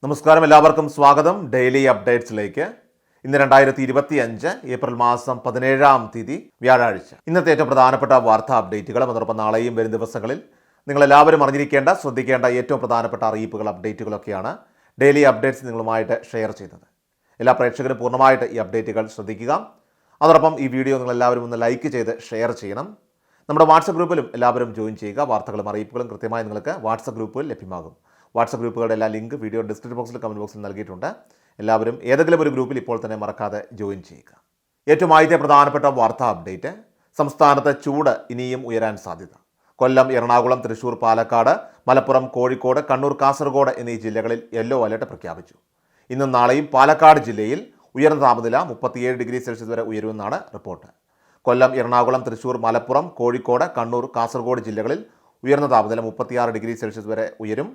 നമസ്കാരം, എല്ലാവർക്കും സ്വാഗതം ഡെയിലി അപ്ഡേറ്റ്സിലേക്ക്. ഇന്ന് 2025 ഏപ്രിൽ മാസം 17-ാം തീയതി വ്യാഴാഴ്ച. ഇന്നത്തെ ഏറ്റവും പ്രധാനപ്പെട്ട വാർത്താ അപ്ഡേറ്റുകളും അതോടൊപ്പം നാളെയും വരും ദിവസങ്ങളിൽ നിങ്ങളെല്ലാവരും അറിഞ്ഞിരിക്കേണ്ട, ശ്രദ്ധിക്കേണ്ട ഏറ്റവും പ്രധാനപ്പെട്ട അറിയിപ്പുകൾ, അപ്ഡേറ്റുകളൊക്കെയാണ് ഡെയിലി അപ്ഡേറ്റ്സ് നിങ്ങളുമായിട്ട് ഷെയർ ചെയ്യുന്നത്. എല്ലാ പ്രേക്ഷകരും പൂർണ്ണമായിട്ട് ഈ അപ്ഡേറ്റുകൾ ശ്രദ്ധിക്കുക. അതോടൊപ്പം ഈ വീഡിയോ നിങ്ങളെല്ലാവരും ഒന്ന് ലൈക്ക് ചെയ്ത് ഷെയർ ചെയ്യണം. നമ്മുടെ വാട്സപ്പ് ഗ്രൂപ്പിലും എല്ലാവരും ജോയിൻ ചെയ്യുക. വാർത്തകളും അറിയിപ്പുകളും കൃത്യമായി നിങ്ങൾക്ക് വാട്സപ്പ് ഗ്രൂപ്പിൽ ലഭ്യമാകും. വാട്സപ്പ് ഗ്രൂപ്പുകളുടെ എല്ലാ ലിങ്ക് വീഡിയോ ഡിസ്ക്രിപ്ഷൻ ബോക്സിൽ, കമൻറ്റ് ബോക്സിൽ നൽകിയിട്ടുണ്ട്. എല്ലാവരും ഏതെങ്കിലും ഒരു ഗ്രൂപ്പിൽ ഇപ്പോൾ തന്നെ മറക്കാതെ ജോയിൻ ചെയ്യുക. ഏറ്റവും ആദ്യത്തെ പ്രധാനപ്പെട്ട വാർത്താ അപ്ഡേറ്റ്, സംസ്ഥാനത്ത് ചൂട് ഇനിയും ഉയരാൻ സാധ്യത. കൊല്ലം, എറണാകുളം, തൃശൂർ, പാലക്കാട്, മലപ്പുറം, കോഴിക്കോട്, കണ്ണൂർ, കാസർഗോഡ് എന്നീ ജില്ലകളിൽ യെല്ലോ അലർട്ട് പ്രഖ്യാപിച്ചു. ഇന്നും നാളെയും പാലക്കാട് ജില്ലയിൽ ഉയർന്ന താപനില 37 ഡിഗ്രി സെൽഷ്യസ് വരെ ഉയരുമെന്നാണ് റിപ്പോർട്ട്. കൊല്ലം, എറണാകുളം, തൃശൂർ, മലപ്പുറം, കോഴിക്കോട്, കണ്ണൂർ, കാസർഗോഡ് ജില്ലകളിൽ ഉയർന്ന താപനില 36 ഡിഗ്രി സെൽഷ്യസ് വരെ ഉയരും.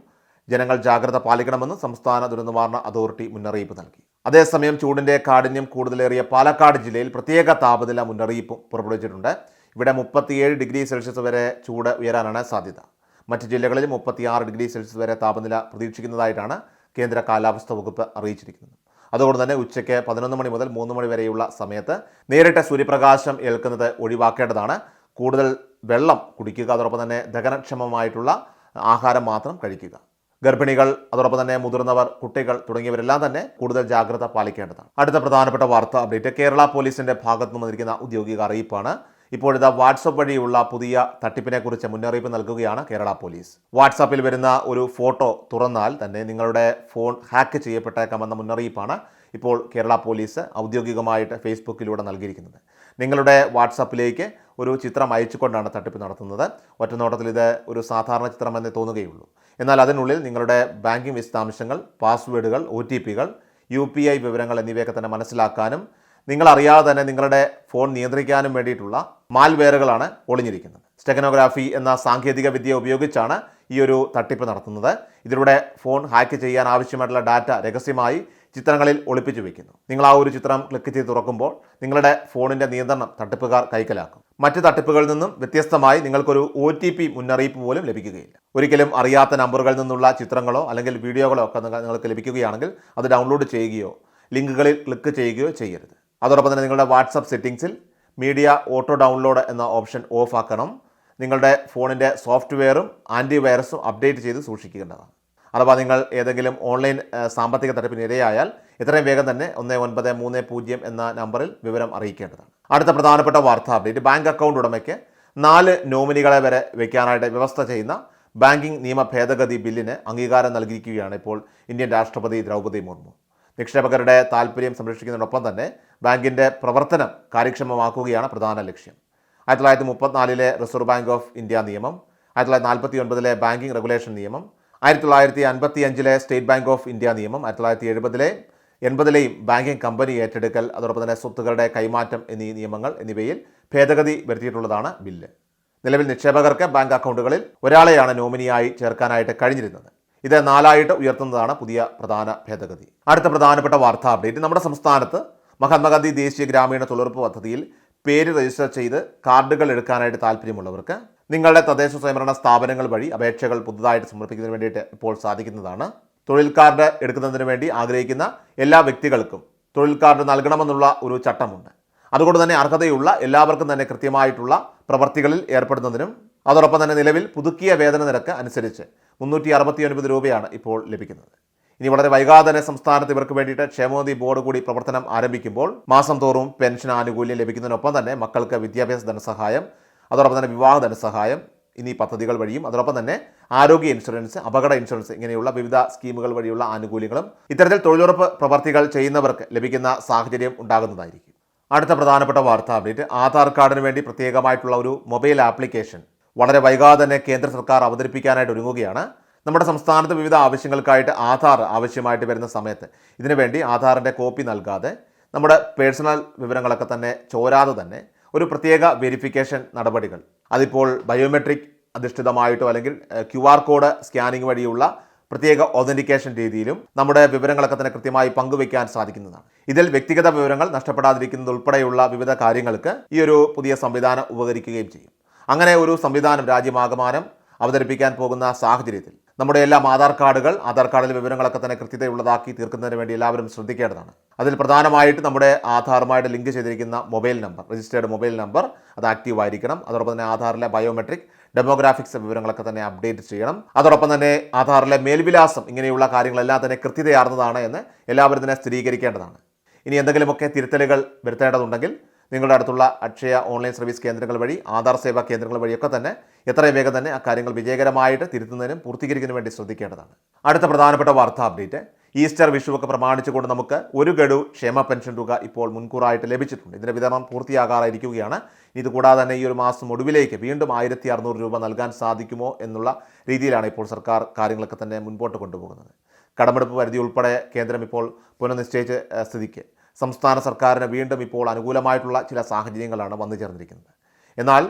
ജനങ്ങൾ ജാഗ്രത പാലിക്കണമെന്ന് സംസ്ഥാന ദുരന്തനിവാരണ അതോറിറ്റി മുന്നറിയിപ്പ് നൽകി. അതേസമയം ചൂടിൻ്റെ കാഠിന്യം കൂടുതലേറിയ പാലക്കാട് ജില്ലയിൽ പ്രത്യേക താപനില മുന്നറിയിപ്പും പുറപ്പെടുവിച്ചിട്ടുണ്ട്. ഇവിടെ 37 ഡിഗ്രി സെൽഷ്യസ് വരെ ചൂട് ഉയരാനാണ് സാധ്യത. മറ്റ് ജില്ലകളിൽ 36 ഡിഗ്രി സെൽഷ്യസ് വരെ താപനില പ്രതീക്ഷിക്കുന്നതായിട്ടാണ് കേന്ദ്ര കാലാവസ്ഥാ വകുപ്പ് അറിയിച്ചിരിക്കുന്നത്. അതുകൊണ്ട് തന്നെ ഉച്ചയ്ക്ക് 11 മണി മുതൽ 3 മണി വരെയുള്ള സമയത്ത് നേരിട്ട് സൂര്യപ്രകാശം ഏൽക്കുന്നത് ഒഴിവാക്കേണ്ടതാണ്. കൂടുതൽ വെള്ളം കുടിക്കുക, അതോടൊപ്പം തന്നെ ദഹനക്ഷമമായിട്ടുള്ള ആഹാരം മാത്രം കഴിക്കുക. ഗർഭിണികൾ, അതോടൊപ്പം തന്നെ മുതിർന്നവർ, കുട്ടികൾ തുടങ്ങിയവരെല്ലാം തന്നെ കൂടുതൽ ജാഗ്രത പാലിക്കേണ്ടതാണ്. അടുത്ത പ്രധാനപ്പെട്ട വാർത്താ അപ്ഡേറ്റ്, കേരള പോലീസിന്റെ ഭാഗത്തു നിന്ന് വന്നിരിക്കുന്ന ഔദ്യോഗിക അറിയിപ്പാണ്. ഇപ്പോഴിതാ വാട്സപ്പ് വഴിയുള്ള പുതിയ തട്ടിപ്പിനെ കുറിച്ച് മുന്നറിയിപ്പ് നൽകുകയാണ് കേരള പോലീസ്. വാട്സാപ്പിൽ വരുന്ന ഒരു ഫോട്ടോ തുറന്നാൽ തന്നെ നിങ്ങളുടെ ഫോൺ ഹാക്ക് ചെയ്യപ്പെട്ടേക്കാമെന്ന മുന്നറിയിപ്പാണ് ഇപ്പോൾ കേരള പോലീസ് ഔദ്യോഗികമായിട്ട് ഫേസ്ബുക്കിലൂടെ നൽകിയിരിക്കുന്നത്. നിങ്ങളുടെ വാട്സാപ്പിലേക്ക് ഒരു ചിത്രം അയച്ചുകൊണ്ടാണ് തട്ടിപ്പ് നടത്തുന്നത്. ഒറ്റനോട്ടത്തിൽ ഇത് ഒരു സാധാരണ ചിത്രമെന്നേ തോന്നുകയുള്ളൂ. എന്നാൽ അതിനുള്ളിൽ നിങ്ങളുടെ ബാങ്കിംഗ് വിശദാംശങ്ങൾ, പാസ്വേഡുകൾ, OTPകൾ, UPI വിവരങ്ങൾ എന്നിവയൊക്കെ തന്നെ മനസ്സിലാക്കാനും നിങ്ങളറിയാതെ തന്നെ നിങ്ങളുടെ ഫോൺ നിയന്ത്രിക്കാനും വേണ്ടിയിട്ടുള്ള മാൽവെയറുകളാണ് ഒളിഞ്ഞിരിക്കുന്നത്. സ്റ്റെഗനോഗ്രാഫി എന്ന സാങ്കേതിക വിദ്യ ഉപയോഗിച്ചാണ് ഈ ഒരു തട്ടിപ്പ് നടത്തുന്നത്. ഇതിലൂടെ ഫോൺ ഹാക്ക് ചെയ്യാൻ ആവശ്യമായിട്ടുള്ള ഡാറ്റ രഹസ്യമായി ചിത്രങ്ങളിൽ ഒളിപ്പിച്ചു വയ്ക്കുന്നു. നിങ്ങൾ ആ ഒരു ചിത്രം ക്ലിക്ക് ചെയ്ത് തുറക്കുമ്പോൾ നിങ്ങളുടെ ഫോണിൻ്റെ നിയന്ത്രണം തട്ടിപ്പുകാർ കൈക്കലാക്കും. മറ്റ് തട്ടിപ്പുകളിൽ നിന്നും വ്യത്യസ്തമായി നിങ്ങൾക്കൊരു OTP മുന്നറിയിപ്പ് പോലും ലഭിക്കുകയില്ല. ഒരിക്കലും അറിയാത്ത നമ്പറുകളിൽ നിന്നുള്ള ചിത്രങ്ങളോ അല്ലെങ്കിൽ വീഡിയോകളോ ഒക്കെ നിങ്ങൾക്ക് ലഭിക്കുകയാണെങ്കിൽ അത് ഡൗൺലോഡ് ചെയ്യുകയോ ലിങ്കുകളിൽ ക്ലിക്ക് ചെയ്യുകയോ ചെയ്യരുത്. അതോടൊപ്പം തന്നെ നിങ്ങളുടെ വാട്സപ്പ് സെറ്റിംഗ്സിൽ മീഡിയ ഓട്ടോ ഡൗൺലോഡ് എന്ന ഓപ്ഷൻ ഓഫ് ആക്കണം. നിങ്ങളുടെ ഫോണിൻ്റെ സോഫ്റ്റ്വെയറും ആൻറ്റിവൈറസും അപ്ഡേറ്റ് ചെയ്ത് സൂക്ഷിക്കേണ്ടതാണ്. അഥവാ നിങ്ങൾ ഏതെങ്കിലും ഓൺലൈൻ സാമ്പത്തിക തട്ടിപ്പിന് ഇരയായാൽ എത്രയും വേഗം തന്നെ 1930 എന്ന നമ്പറിൽ വിവരം അറിയിക്കേണ്ടതാണ്. അടുത്ത പ്രധാനപ്പെട്ട വാർത്താ അപ്ഡേറ്റ്, ബാങ്ക് അക്കൗണ്ട് ഉടമയ്ക്ക് 4 നോമിനികളെ വരെ വയ്ക്കാനായിട്ട് വ്യവസ്ഥ ചെയ്യുന്ന ബാങ്കിംഗ് നിയമ ഭേദഗതി ബില്ലിന് അംഗീകാരം നൽകിയിരിക്കുകയാണ് ഇപ്പോൾ ഇന്ത്യൻ രാഷ്ട്രപതി ദ്രൗപദി മുർമു. നിക്ഷേപകരുടെ താൽപ്പര്യം സംരക്ഷിക്കുന്നതിനൊപ്പം തന്നെ ബാങ്കിൻ്റെ പ്രവർത്തനം കാര്യക്ഷമമാക്കുകയാണ് പ്രധാന ലക്ഷ്യം. 1934 റിസർവ് ബാങ്ക് ഓഫ് ഇന്ത്യ നിയമം, 1949 ബാങ്കിംഗ് റെഗുലേഷൻ നിയമം, 1955 സ്റ്റേറ്റ് ബാങ്ക് ഓഫ് ഇന്ത്യ നിയമം, 1970-ലെയും ബാങ്കിംഗ് കമ്പനി ഏറ്റെടുക്കൽ, അതോടൊപ്പം തന്നെ സ്വത്തുക്കളുടെ കൈമാറ്റം എന്നീ നിയമങ്ങൾ എന്നിവയിൽ ഭേദഗതി വരുത്തിയിട്ടുള്ളതാണ് ബില്ല്. നിലവിൽ നിക്ഷേപകർക്ക് ബാങ്ക് അക്കൗണ്ടുകളിൽ ഒരാളെയാണ് നോമിനിയായി ചേർക്കാനായിട്ട് കഴിഞ്ഞിരുന്നത്. ഇത് 4 ഉയർത്തുന്നതാണ് പുതിയ പ്രധാന ഭേദഗതി. അടുത്ത പ്രധാനപ്പെട്ട വാർത്താ അപ്ഡേറ്റ്, നമ്മുടെ സംസ്ഥാനത്ത് മഹാത്മാഗാന്ധി ദേശീയ ഗ്രാമീണ തൊഴിലുറപ്പ് പദ്ധതിയിൽ പേര് രജിസ്റ്റർ ചെയ്ത് കാർഡുകൾ എടുക്കാനായിട്ട് താല്പര്യമുള്ളവർക്ക് നിങ്ങളുടെ തദ്ദേശ സ്വയംഭരണ സ്ഥാപനങ്ങൾ വഴി അപേക്ഷകൾ പുതുതായിട്ട് സമർപ്പിക്കുന്നതിന് വേണ്ടിയിട്ട് ഇപ്പോൾ സാധിക്കുന്നതാണ്. തൊഴിൽ കാർഡ് എടുക്കുന്നതിന് വേണ്ടി ആഗ്രഹിക്കുന്ന എല്ലാ വ്യക്തികൾക്കും തൊഴിൽ കാർഡ് നൽകണമെന്നുള്ള ഒരു ചട്ടമുണ്ട്. അതുകൊണ്ട് തന്നെ അർഹതയുള്ള എല്ലാവർക്കും തന്നെ കൃത്യമായിട്ടുള്ള പ്രവർത്തികളിൽ ഏർപ്പെടുന്നതിനും അതോടൊപ്പം തന്നെ നിലവിൽ പുതുക്കിയ വേതന നിരക്ക് അനുസരിച്ച് 369 രൂപയാണ് ഇപ്പോൾ ലഭിക്കുന്നത്. ഇനി വളരെ വൈകാതെ തന്നെ സംസ്ഥാനത്ത് ഇവർക്ക് വേണ്ടിയിട്ട് ക്ഷേമനിധി ബോർഡ് കൂടി പ്രവർത്തനം ആരംഭിക്കുമ്പോൾ മാസം തോറും പെൻഷൻ ആനുകൂല്യം ലഭിക്കുന്നതിനൊപ്പം തന്നെ മക്കൾക്ക് വിദ്യാഭ്യാസ ധനസഹായം, അതോടൊപ്പം തന്നെ വിവാഹ ധനസഹായം എന്നീ പദ്ധതികൾ വഴിയും അതോടൊപ്പം തന്നെ ആരോഗ്യ ഇൻഷുറൻസ്, അപകട ഇൻഷുറൻസ് ഇങ്ങനെയുള്ള വിവിധ സ്കീമുകൾ വഴിയുള്ള ആനുകൂല്യങ്ങളും ഇത്തരത്തിൽ തൊഴിലുറപ്പ് പ്രവർത്തികൾ ചെയ്യുന്നവർക്ക് ലഭിക്കുന്ന സാഹചര്യം ഉണ്ടാകുന്നതായിരിക്കും. അടുത്ത പ്രധാനപ്പെട്ട വാർത്താ അപ്ഡേറ്റ്, ആധാർ കാർഡിന് വേണ്ടി പ്രത്യേകമായിട്ടുള്ള ഒരു മൊബൈൽ ആപ്ലിക്കേഷൻ വളരെ വൈകാതെ തന്നെ കേന്ദ്ര സർക്കാർ അവതരിപ്പിക്കാനായിട്ട് ഒരുങ്ങുകയാണ്. നമ്മുടെ സംസ്ഥാനത്ത് വിവിധ ആവശ്യങ്ങൾക്കായിട്ട് ആധാർ ആവശ്യമായിട്ട് വരുന്ന സമയത്ത് ഇതിനുവേണ്ടി ആധാറിൻ്റെ കോപ്പി നൽകാതെ നമ്മുടെ പേഴ്സണൽ വിവരങ്ങളൊക്കെ തന്നെ ചോരാതെ തന്നെ ഒരു പ്രത്യേക വെരിഫിക്കേഷൻ നടപടികൾ, അതിപ്പോൾ ബയോമെട്രിക് അധിഷ്ഠിതമായിട്ടോ അല്ലെങ്കിൽ QR കോഡ് സ്കാനിങ് വഴിയുള്ള പ്രത്യേക ഒതൻറ്റിക്കേഷൻ രീതിയിലും നമ്മുടെ വിവരങ്ങളൊക്കെ തന്നെ കൃത്യമായി പങ്കുവയ്ക്കാൻ സാധിക്കുന്നതാണ്. ഇതിൽ വ്യക്തിഗത വിവരങ്ങൾ നഷ്ടപ്പെടാതിരിക്കുന്നത് ഉൾപ്പെടെയുള്ള വിവിധ കാര്യങ്ങൾക്ക് ഈ ഒരു പുതിയ സംവിധാനം ഉപകരിക്കുകയും ചെയ്യും. അങ്ങനെ ഒരു സംവിധാനം രാജ്യമാകമാനം അവതരിപ്പിക്കാൻ പോകുന്ന സാഹചര്യത്തിൽ നമ്മുടെ എല്ലാം ആധാർ കാർഡിലെ വിവരങ്ങളൊക്കെ തന്നെ കൃത്യതയുള്ളതാക്കി തീർക്കുന്നതിന് വേണ്ടി എല്ലാവരും ശ്രദ്ധിക്കേണ്ടതാണ്. അതിൽ പ്രധാനമായിട്ട് നമ്മുടെ ആധാറുമായിട്ട് ലിങ്ക് ചെയ്തിരിക്കുന്ന mobile number, registered mobile number അത് ആക്റ്റീവ് ആയിരിക്കണം. അതോടൊപ്പം തന്നെ ആധാറിലെ ബയോമെട്രിക്, ഡെമോഗ്രാഫിക്സ് വിവരങ്ങളൊക്കെ തന്നെ അപ്ഡേറ്റ് ചെയ്യണം. അതോടൊപ്പം തന്നെ ആധാറിലെ മേൽവിലാസം, ഇങ്ങനെയുള്ള കാര്യങ്ങളെല്ലാം തന്നെ കൃത്യതയാർന്നതാണ് എന്ന് എല്ലാവരും തന്നെ സ്ഥിരീകരിക്കേണ്ടതാണ്. ഇനി എന്തെങ്കിലുമൊക്കെ തിരുത്തലുകൾ വരുത്തേണ്ടതുണ്ടെങ്കിൽ നിങ്ങളുടെ അടുത്തുള്ള അക്ഷയ ഓൺലൈൻ സർവീസ് കേന്ദ്രങ്ങൾ വഴി, ആധാർ സേവാ കേന്ദ്രങ്ങൾ വഴിയൊക്കെ തന്നെ എത്രയും വേഗം തന്നെ അക്കാര്യങ്ങൾ വിജയകരമായിട്ട് തിരുത്തുന്നതിനും പൂർത്തീകരിക്കുന്നതിനും വേണ്ടി ശ്രദ്ധിക്കേണ്ടതാണ്. അടുത്ത പ്രധാനപ്പെട്ട വാർത്താ അപ്ഡേറ്റ്, ഈസ്റ്റർ വിഷുവൊക്കെ പ്രമാണിച്ചുകൊണ്ട് നമുക്ക് 1 ഗഡു ക്ഷേമ പെൻഷൻ തുക ഇപ്പോൾ മുൻകൂറായിട്ട് ലഭിച്ചിട്ടുണ്ട്. ഇതിൻ്റെ വിതരണം പൂർത്തിയാകാറായിരിക്കുകയാണ്. ഇതുകൂടാതെ തന്നെ ഈ ഒരു മാസം ഒടുവിലേക്ക് വീണ്ടും 1600 രൂപ നൽകാൻ സാധിക്കുമോ എന്നുള്ള രീതിയിലാണ് ഇപ്പോൾ സർക്കാർ കാര്യങ്ങളൊക്കെ തന്നെ മുൻപോട്ട് കൊണ്ടുപോകുന്നത്. കടമെടുപ്പ് പരിധി ഉൾപ്പെടെ കേന്ദ്രം ഇപ്പോൾ പുനഃനിശ്ചയിച്ച സ്ഥിതിക്ക് സംസ്ഥാന സർക്കാരിന് വീണ്ടും ഇപ്പോൾ അനുകൂലമായിട്ടുള്ള ചില സാഹചര്യങ്ങളാണ് വന്നു ചേർന്നിരിക്കുന്നത്. എന്നാൽ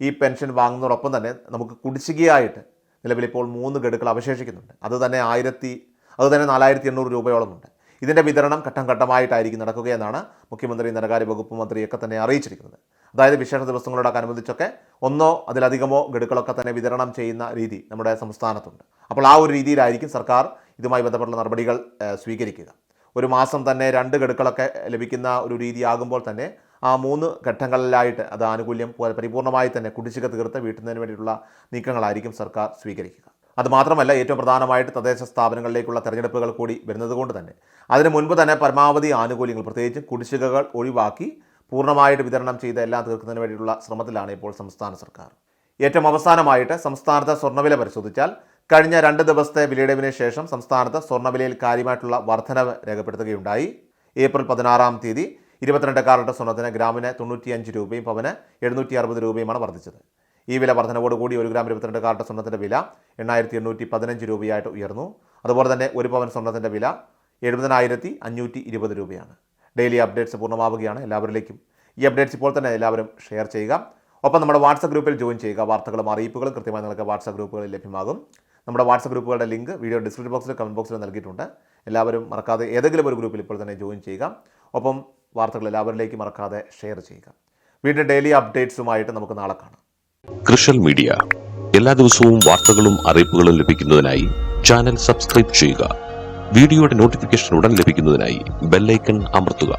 ഈ പെൻഷൻ വാങ്ങുന്നതോടൊപ്പം തന്നെ നമുക്ക് കുടിശ്ശികയായിട്ട് നിലവിലിപ്പോൾ 3 ഗഡുക്കൾ അവശേഷിക്കുന്നുണ്ട്. അത് തന്നെ 4800 രൂപയോളമുണ്ട്. ഇതിൻ്റെ വിതരണം ഘട്ടം ഘട്ടമായിട്ടായിരിക്കും നടക്കുകയെന്നാണ് മുഖ്യമന്ത്രി, ധനകാര്യ വകുപ്പ് മന്ത്രിയൊക്കെ തന്നെ അറിയിച്ചിരിക്കുന്നത്. അതായത് വിശേഷ ദിവസങ്ങളോടനുബന്ധിച്ചൊക്കെ ഒന്നോ അതിലധികമോ ഗഡുക്കളൊക്കെ തന്നെ വിതരണം ചെയ്യുന്ന രീതി നമ്മുടെ സംസ്ഥാനത്തുണ്ട്. അപ്പോൾ ആ ഒരു രീതിയിലായിരിക്കും സർക്കാർ ഇതുമായി ബന്ധപ്പെട്ടുള്ള നടപടികൾ സ്വീകരിക്കുക. ഒരു മാസം തന്നെ 2 ഗഡുക്കളൊക്കെ ലഭിക്കുന്ന ഒരു രീതിയാകുമ്പോൾ തന്നെ ആ 3 ഘട്ടങ്ങളിലായിട്ട് അത് ആനുകൂല്യം പരിപൂർണമായി തന്നെ കുടിശ്ശിക തീർത്ത് വീട്ടുന്നതിന് വേണ്ടിയിട്ടുള്ള നീക്കങ്ങളായിരിക്കും സർക്കാർ സ്വീകരിക്കുക. അതുമാത്രമല്ല, ഏറ്റവും പ്രധാനമായിട്ട് തദ്ദേശ സ്ഥാപനങ്ങളിലേക്കുള്ള തെരഞ്ഞെടുപ്പുകൾ കൂടി വരുന്നത് കൊണ്ട് തന്നെ അതിന് മുൻപ് തന്നെ പരമാവധി ആനുകൂല്യങ്ങൾ, പ്രത്യേകിച്ച് കുടിശ്ശികകൾ ഒഴിവാക്കി പൂർണ്ണമായിട്ട് വിതരണം ചെയ്ത് എല്ലാം തീർക്കുന്നതിന് വേണ്ടിയിട്ടുള്ള ശ്രമത്തിലാണ് ഇപ്പോൾ സംസ്ഥാന സർക്കാർ. ഏറ്റവും അവസാനമായിട്ട് സംസ്ഥാനത്തെ സ്വർണ്ണവില പരിശോധിച്ചാൽ കഴിഞ്ഞ 2 ദിവസത്തെ വിലയിടിവിന് ശേഷം സംസ്ഥാനത്ത് സ്വർണ്ണവിലയിൽ കാര്യമായിട്ടുള്ള വർധനവ് രേഖപ്പെടുത്തുകയുണ്ടായി. ഏപ്രിൽ 16-ാം തീയതി 22 കാരറ്റ് സ്വർണ്ണത്തിന് ഗ്രാമിന് 95 രൂപയും പവന് 760 രൂപയുമാണ് വർദ്ധിച്ചത്. ഈ വില വർധനവോടുകൂടി 1 ഗ്രാം 22 കാരറ്റ് സ്വർണ്ണത്തിൻ്റെ വില 8815 രൂപയായിട്ട് ഉയർന്നു. അതുപോലെ തന്നെ 1 പവൻ സ്വർണ്ണത്തിൻ്റെ വില 70,520 രൂപയാണ്. ഡെയിലി അപ്ഡേറ്റ്സ് പൂർണ്ണമാവുകയാണ്. എല്ലാവരിലേക്കും ഈ അപ്ഡേറ്റ്സ് ഇപ്പോൾ തന്നെ എല്ലാവരും ഷെയർ ചെയ്യുക. ഒപ്പം നമ്മുടെ വാട്സപ്പ് ഗ്രൂപ്പിൽ ജോയിൻ ചെയ്യുക. വാർത്തകളും അറിയിപ്പുകളും കൃത്യമായി നിങ്ങൾക്ക് വാട്സപ്പ് ഗ്രൂപ്പുകളിൽ ലഭ്യമാകും. നമ്മുടെ വാട്സപ്പ് ഗ്രൂപ്പുകളുടെ ലിങ്ക് വീഡിയോ ഡിസ്ക്രിപ്ഷൻ ബോക്സിലും കമൻറ്റ് ബോക്സിലും നൽകിയിട്ടുണ്ട്. എല്ലാവരും മറക്കാതെ ഏതെങ്കിലും ഒരു ഗ്രൂപ്പിൽ ഇപ്പോൾ തന്നെ ജോയിൻ ചെയ്യുക. ഒപ്പം വാർത്തകൾ എല്ലാവരിലേക്കും മറക്കാതെ ഷെയർ ചെയ്യുക. വീണ്ടും ഡെയിലി അപ്ഡേറ്റ്സുമായിട്ട് നമുക്ക് നാളെ കാണാം. കൃഷൽ മീഡിയ എല്ലാ ദിവസവും വാർത്തകളും അറിയിപ്പുകളും ലഭിക്കുന്നതിനായി ചാനൽ സബ്സ്ക്രൈബ് ചെയ്യുക. വീഡിയോയുടെ നോട്ടിഫിക്കേഷൻ ഉടൻ ലഭിക്കുന്നതിനായി ബെല്ലൈക്കൺ അമർത്തുക.